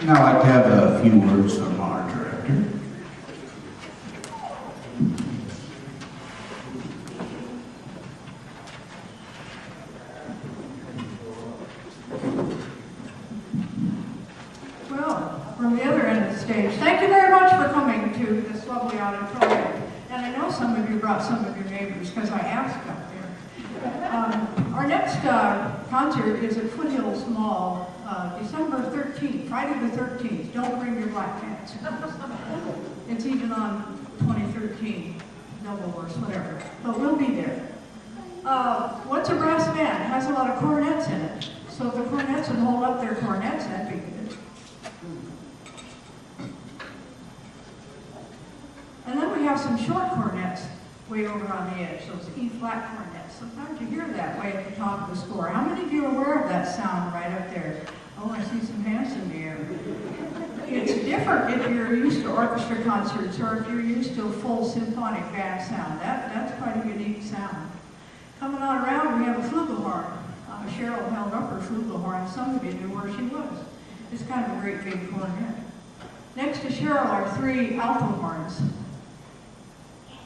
Now I'd like to have a few words from our director. Well, from the other end of the stage, thank you very much for coming to this lovely auditorium. And I know some of you brought some of your neighbors because I asked up there. Our next concert is at Foothills Mall, December 13th, Friday the 13th. Don't bring your black cats. It's even on 2013, double worse, whatever. But we'll be there. What's a brass band? It has a lot of cornets in it. So if the cornets would hold up their cornets, that'd be good. And then we have some short cornets way over on the edge, those E-flat cornets. Sometimes you hear that way at the top of the score. How many of you are aware of that sound right up there? Oh, I see some hands in the air. It's different if you're used to orchestra concerts or if you're used to a full symphonic band sound. That's quite a unique sound. Coming on around, we have a flugelhorn. Cheryl held up her flugelhorn. Some of you knew where she was. It's kind of a great big cornet. Next to Cheryl are 3 alto horns.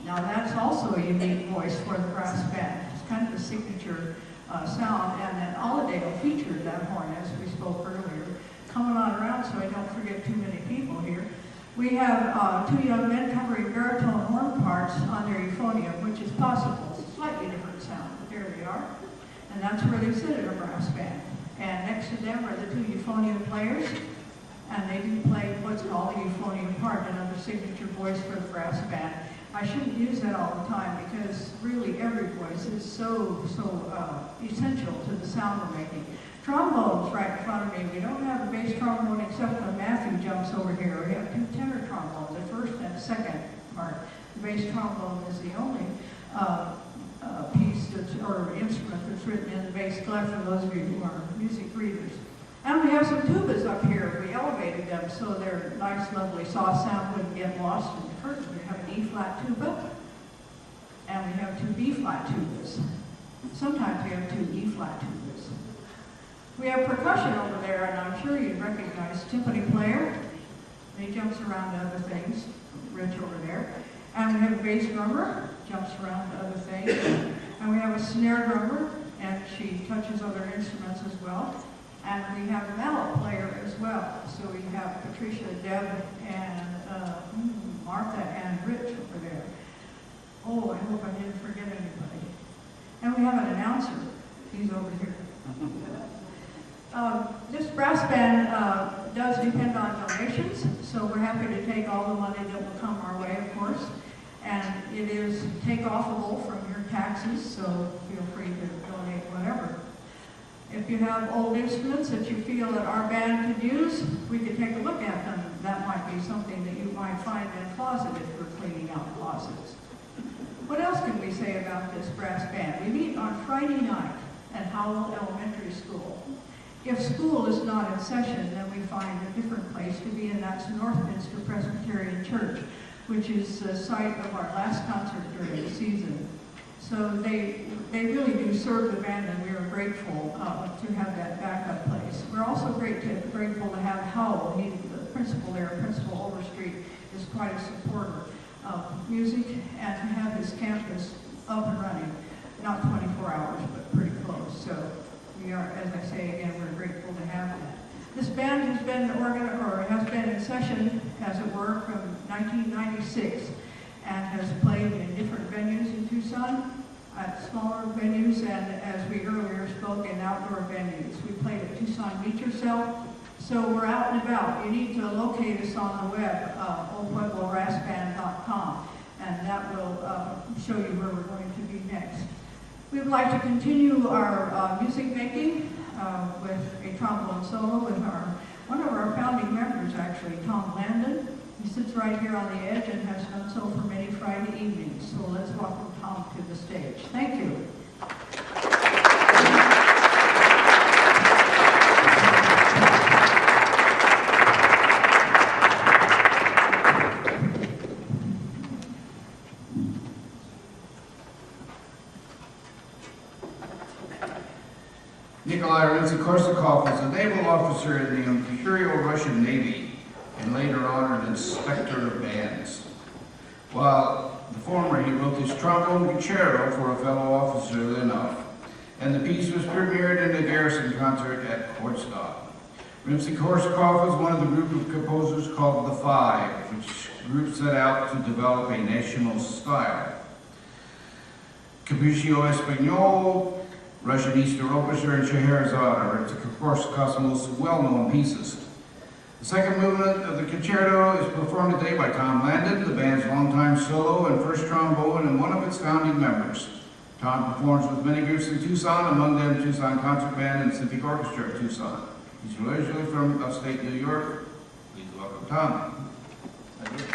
Now that's also a unique voice for the brass band. It's kind of a signature sound, and then Allendale featured that horn as we spoke earlier. Coming on around so I don't forget too many people here. We have 2 young men covering baritone horn parts on their euphonium, which is possible. It's a slightly different sound, but there they are. And that's where they sit in a brass band. And next to them are the 2 euphonium players, and they do play what's called a euphonium part, another signature voice for the brass band. I shouldn't use that all the time because really every voice is so essential to the sound we're making. Trombones right in front of me. We don't have a bass trombone except when Matthew jumps over here. We have 2 tenor trombones, the first and second part. The bass trombone is the only piece or instrument that's written in the bass clef for those of you who are music readers. And we have some tubas up here. We elevated them so their nice, lovely, soft sound wouldn't get lost in the curtain. We have an E-flat tuba, and we have 2 B-flat tubas. Sometimes we have 2 E-flat tubas. We have percussion over there, and I'm sure you'd recognize timpani player. He jumps around to other things, Rich over there. And we have a bass drummer, jumps around to other things. And we have a snare drummer, and she touches other instruments as well. And we have a mallet player as well. So we have Patricia, Deb, and Martha, and Rich over there. Oh, I hope I didn't forget anybody. And we have an announcer. He's over here. This brass band does depend on donations, so we're happy to take all the money that will come our way, of course. And it is take-offable from your taxes, so feel free to donate whatever. If you have old instruments that you feel that our band could use, we could take a look at them. That might be something that you might find in a closet if we're cleaning out closets. What else can we say about this brass band? We meet on Friday night at Howell Elementary School. If school is not in session, then we find a different place to be, and that's Northminster Presbyterian Church, which is the site of our last concert during the season. So they really do serve the band, and we are grateful to have that backup place. We're also grateful to have Howell. The principal there, Principal Overstreet, is quite a supporter of music, and to have his campus up and running, not 24 hours, but pretty close. So we are, as I say again, we're grateful to have that. This band has been in session, as it were, from 1996, and has played in different venues in Tucson, at smaller venues, and as we earlier spoke, in outdoor venues. We played at Tucson Beach Yourself, so we're out and about. You need to locate us on the web, oldpueblorassband.com, and that will show you where we're going to be next. We would like to continue our music making with a trombone solo with one of our founding members, actually, Tom Landon. He sits right here on the edge and has done so for many Friday evenings. So let's welcome Tom to the stage. Thank you. Nikolai Rimsky-Korsakov was a naval officer in the Imperial Russian Navy and later honored Inspector of Bands. While the former, he wrote this trombone concerto for a fellow officer, Linov, and the piece was premiered in a garrison concert at Kortstock. Rimsky-Korsakov was one of the group of composers called the Five, which group set out to develop a national style. Capriccio Espagnol, Russian Easter Overture, and Scheherazade are Rimsky-Korsakov's most well-known pieces. The second movement of the concerto is performed today by Tom Landon, the band's longtime solo and first trombone and one of its founding members. Tom performs with many groups in Tucson, among them Tucson Concert Band and Symphony Orchestra of Tucson. He's originally from upstate New York. Please welcome Tom. Thank you.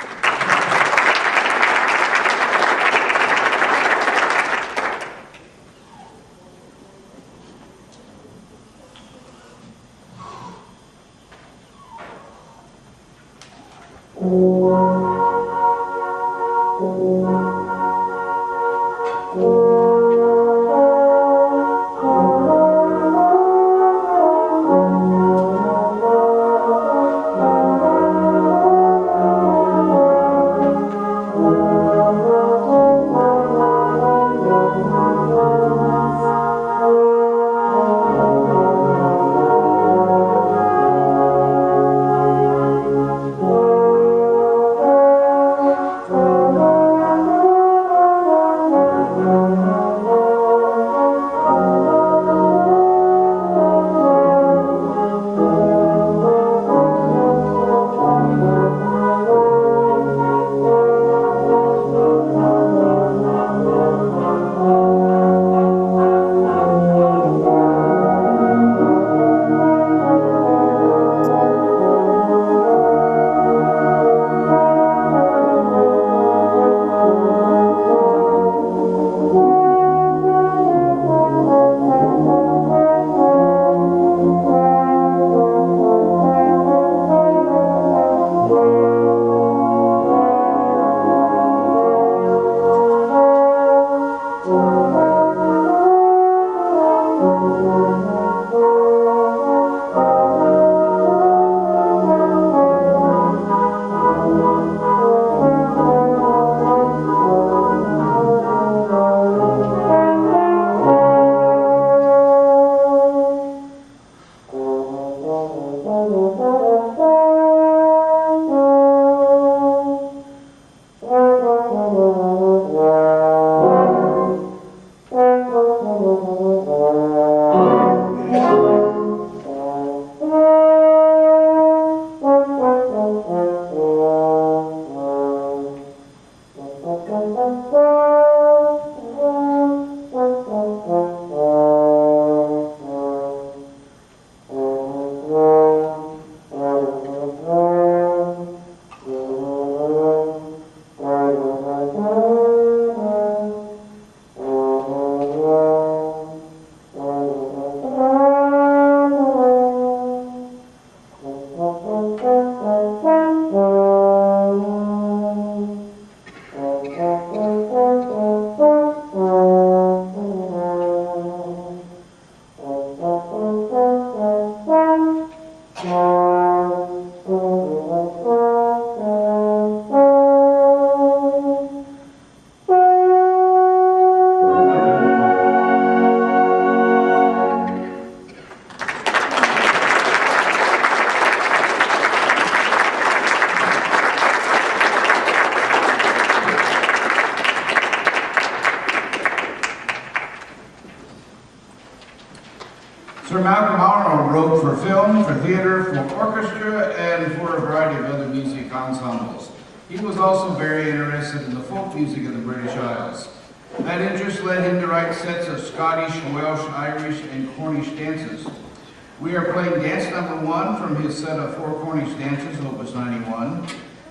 Sir Malcolm Monroe wrote for film, for theater, for orchestra, and for a variety of other music ensembles. He was also very interested in the folk music of the British Isles. That interest led him to write sets of Scottish, Welsh, Irish, and Cornish dances. We are playing dance number 1 from his set of 4 Cornish dances, Opus 91.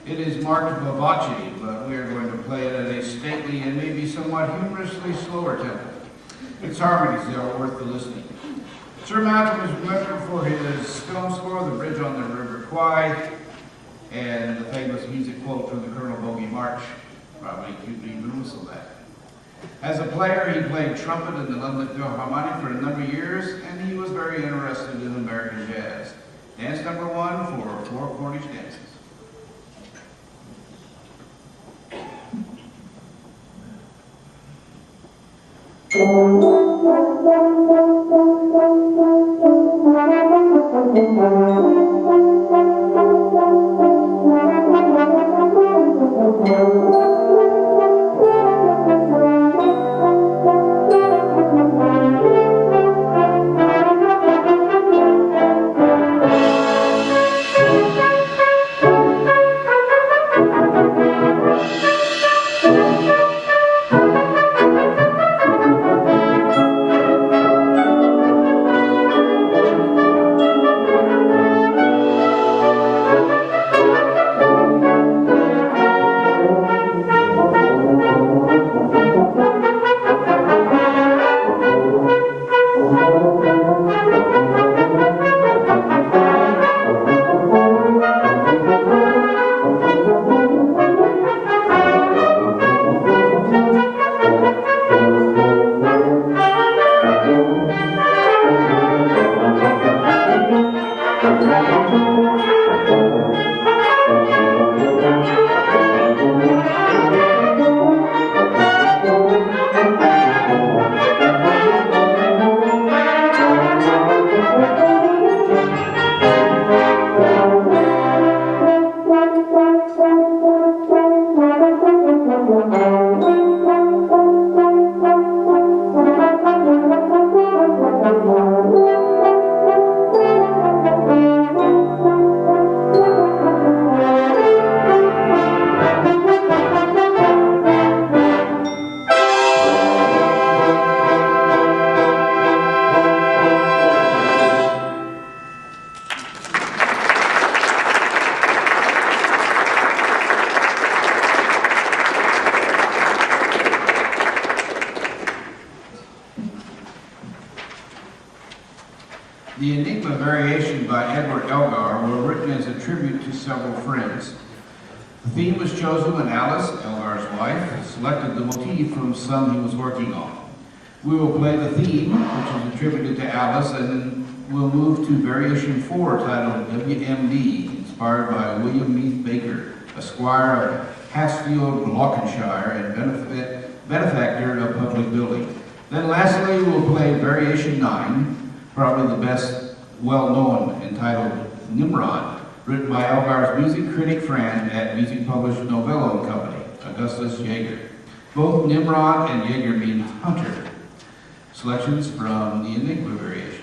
It is marked vivace, but we are going to play it at a stately and maybe somewhat humorously slower tempo. Its harmonies are worth the listening. Sir Malcolm is remembered for his film score, The Bridge on the River Kwai, and the famous music quote from the Colonel Bogey March, probably acutely even whistle that. As a player, he played trumpet in the London Philharmonic for a number of years, and he was very interested in American jazz. Dance number 1 for 4 Cornish dances. The Enigma Variation by Edward Elgar were written as a tribute to several friends. The theme was chosen when Alice, Elgar's wife, selected the motif from some he was working on. We will play the theme, which is attributed to Alice, and then we'll move to Variation 4, titled WMD, inspired by William Meath Baker, a squire of Hasfield, Gloucestershire, and benefactor of public building. Then lastly, we'll play Variation 9, probably the best well-known, entitled Nimrod, written by Elgar's music critic friend at music published Novello Company, Augustus Jaeger. Both Nimrod and Jaeger mean hunter. Selections from the Enigma Variations.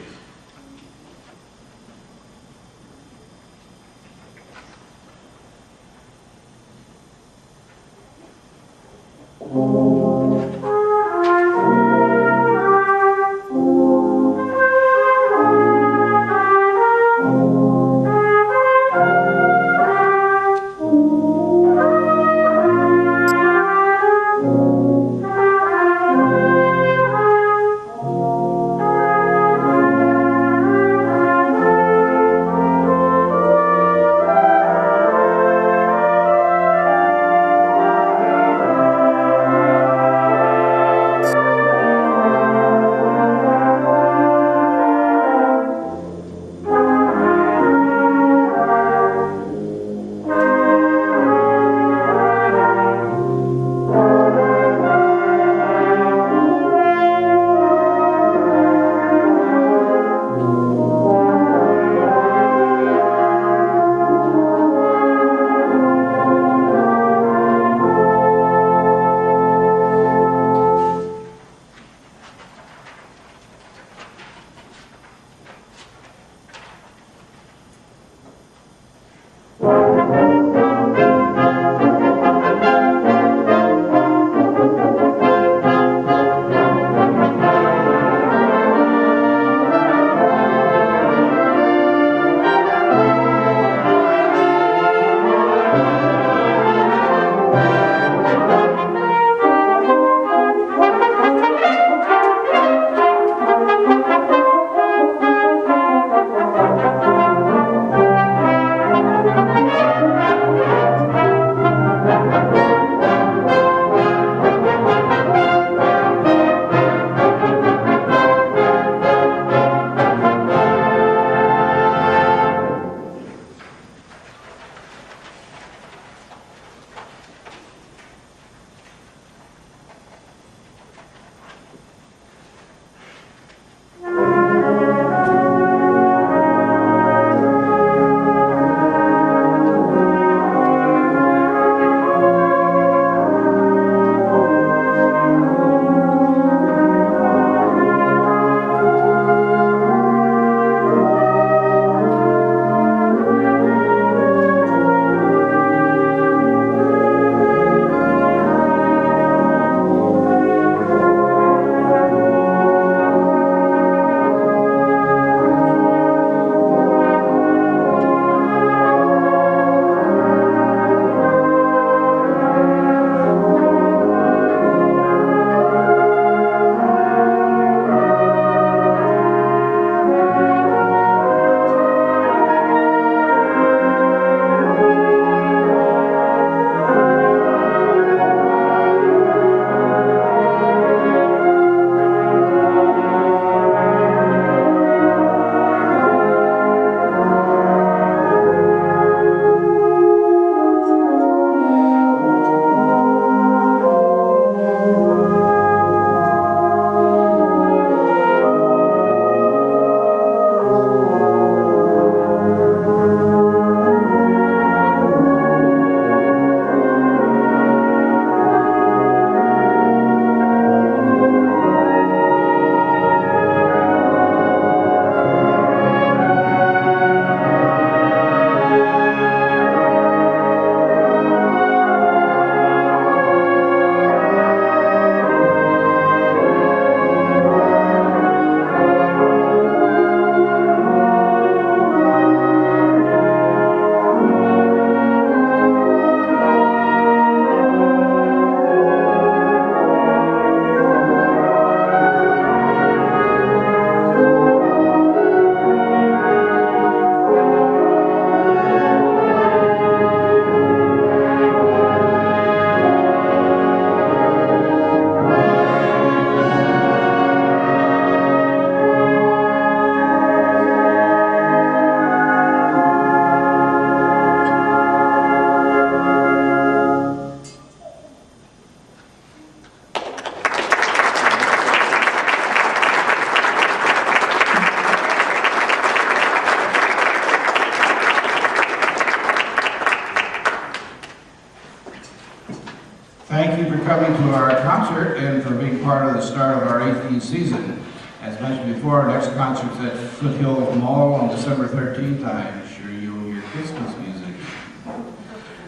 and for being part of the start of our 18th season. As mentioned before, our next concert's at Foothill Mall on December 13th. I'm sure you'll hear Christmas music.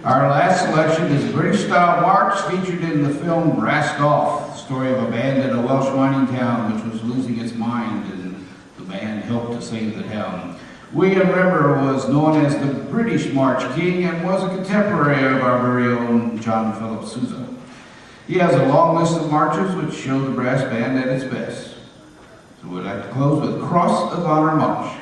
Our last selection is a British-style march featured in the film Brassed Off, the story of a band in a Welsh mining town which was losing its mind, and the band helped to save the town. William Rimmer was known as the British March King and was a contemporary of our very own John Philip Sousa. He has a long list of marches which show the brass band at its best. So we'd like to close with Cross of Honor March.